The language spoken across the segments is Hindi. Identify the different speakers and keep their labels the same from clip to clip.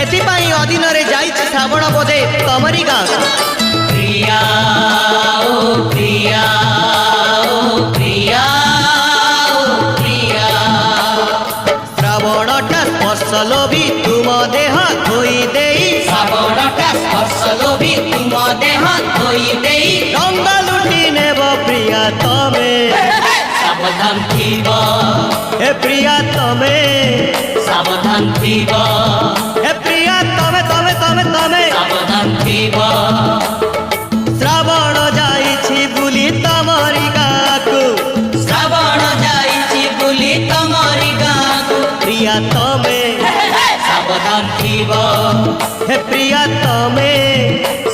Speaker 1: सेठिपाई अधीन रे जाइछि श्रावण बोधे तमरी गाँ
Speaker 2: प्रिया ओ प्रिया ओ प्रिया ओ प्रिया
Speaker 1: श्रावणटा स्पर्श लोभी तुम देह धोई देई
Speaker 2: श्रावणटा स्पर्श लोभी तुम देह धोई देई
Speaker 1: रंग लुटी नेब प्रिया तमे
Speaker 2: सावधान थीब
Speaker 1: हे प्रिया तमे
Speaker 2: सावधान थीब
Speaker 1: हे प्रिया तमे तमे तमे तमे
Speaker 2: सावधान थीब
Speaker 1: श्रावण जाइछि बुली तमरी गाँकु
Speaker 2: श्रावण जाइछि बुली तमरी गाँकु
Speaker 1: प्रिया तमे
Speaker 2: सावधान थीब
Speaker 1: हे प्रिया तमे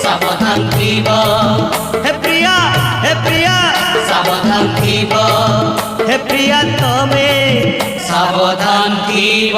Speaker 2: सावधान थीब
Speaker 1: हे प्रिया
Speaker 2: सावधान थीब
Speaker 1: हे प्रिया तमे
Speaker 2: सावधान थीब।